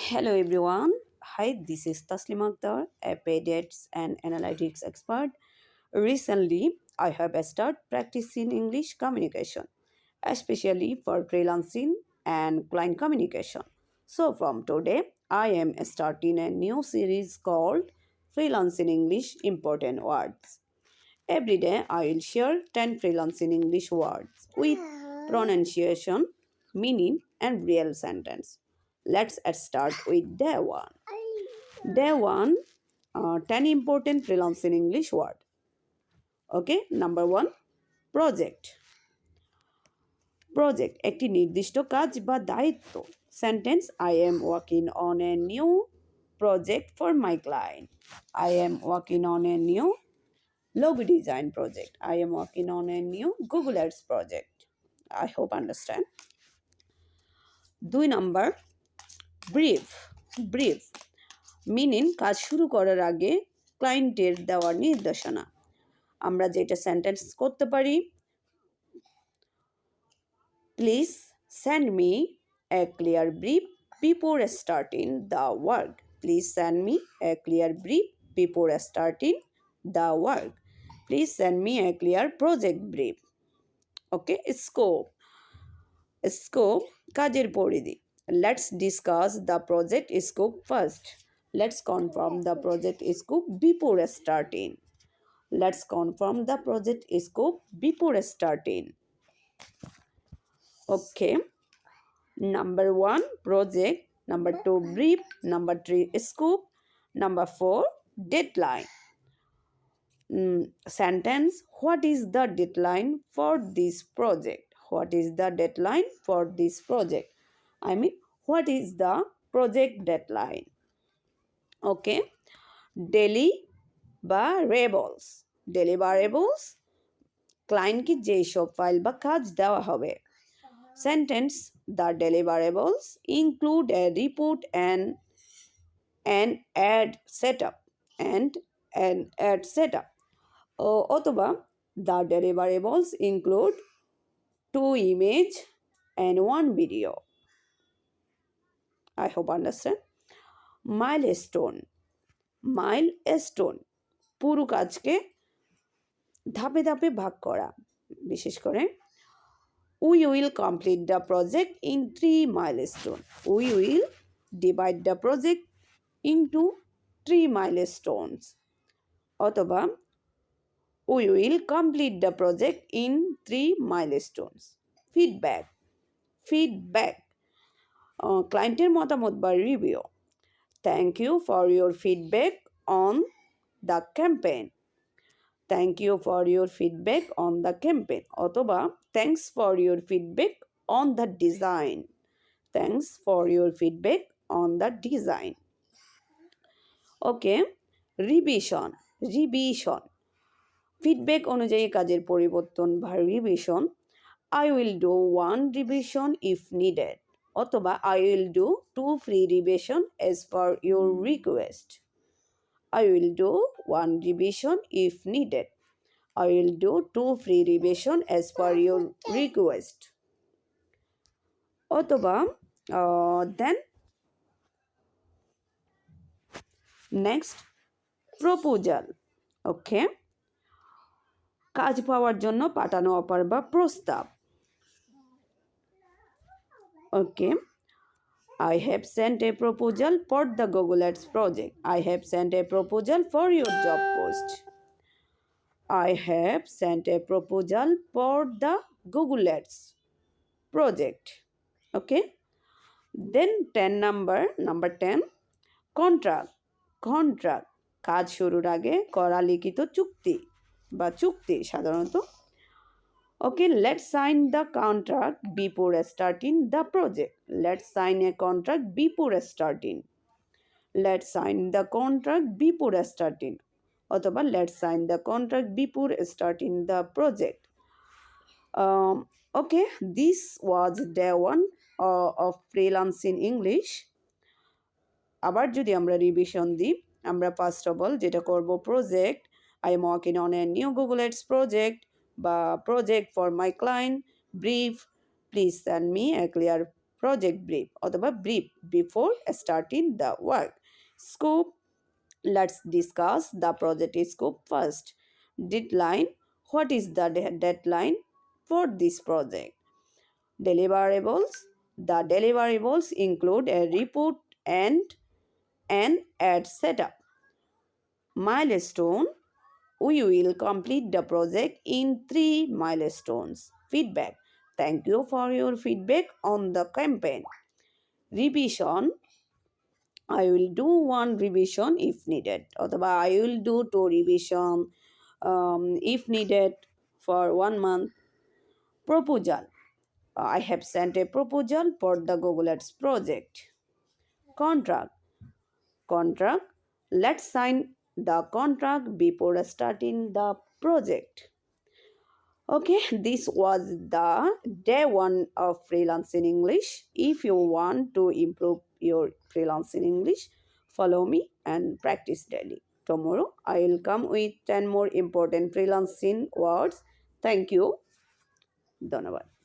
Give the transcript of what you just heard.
Hello everyone. Hi, this is Taslima Akhter, a paid ads and analytics expert. Recently, I have started practicing English communication, especially for freelancing and client communication. So, from today, I am starting a new series called Freelancing English Important Words. Every day, I will share 10 freelancing English words with pronunciation, meaning, and real sentence. Let's start with day one. Day one, 10 important freelancing English word. Okay, number one, project. Project একটি নির্দিষ্ট কাজ বা দায়িত্ব sentence I am working on a new project for my client. I am working on a new logo design project. I am working on a new Google Ads project. I hope understand. 2 number, brief. Brief meaning কাজ শুরু করার আগে ক্লায়েন্টের দেওয়ার নির্দেশনা। আমরা যেটা sentence করতে পারি, please send me a clear brief before starting the work. Please send me a clear brief before starting the work. Please send me a clear project brief. Okay, scope কাজের পরিধি। Let's discuss the project scope first. Let's confirm the project scope before starting. Let's confirm the project scope before starting. Okay. Number 1, project. Number 2, brief. Number 3, scope. Number 4, deadline. Sentence. What is the deadline for this project? What is the deadline for this project? I mean, what is the project deadline? Okay. Deliverables. Deliverables ক্লায়েন্টকে যেসব file বা কাজ দেওয়া হবে। Sentence the deliverables include a report and an ad setup অথবা the deliverables include 2 image and 1 video. I hope understand. Milestone পুরো কাজকে ধাপে ধাপে ভাগ করা। বিশেষ করে we will complete the project in 3 milestone. We will divide the project into 3 milestones. অথবা we will complete the project in 3 milestones. Feedback ক্লায়েন্টের মতামত বা review. Thank you for your feedback on the campaign. Thank you for your feedback on the campaign. অথবা thanks for your feedback on the design. Thanks for your feedback on the design. Okay. Revision. Feedback অনুযায়ী কাজের পরিবর্তন বা revision. I will do 1 revision if needed. অথবা I will do 2 free revision as per your request. I will do 1 revision if needed. I will do 2 free revision as per your request. অথবা then next, proposal. Okay. কাজ পাওয়ার জন্য পাঠানো offer বা প্রস্তাব। Okay. I have sent a proposal for the Google Ads project. I have sent a proposal for your job post. I have sent a proposal for the Google Ads project. Okay. Then number 10, contract. কাজ শুরুর আগে করা লিখিত চুক্তি বা চুক্তি সাধারণত। Okay, let's sign the contract before starting the project. Let's sign a contract before starting. Let's sign the contract before starting. অথবা let's sign the contract before starting the project. Okay, this was day 1 of freelancing English. আবার যদি আমরা revision দিই, আমরা first of all যেটা করব, project. I am working on a new Google ads project বা project for my client. Brief, please send me a clear project brief অথবা brief before starting the work. Scope, let's discuss the project scope first. Deadline, what is the deadline for this project? Deliverables, the deliverables include a report and an ad setup. Milestone, we will complete the project in 3 milestones. Feedback, thank you for your feedback on the campaign. Revision, I will do one revision if needed, or I will do 2 revision if needed for 1 month. Proposal, I have sent a proposal for the Google Ads project. Contract, contract, let's sign the contract before starting the project. Okay, this was the day one of freelancing English. If you want to improve your freelancing English, follow me and practice daily. Tomorrow, I will come with 10 more important freelancing words. Thank you. ধন্যবাদ।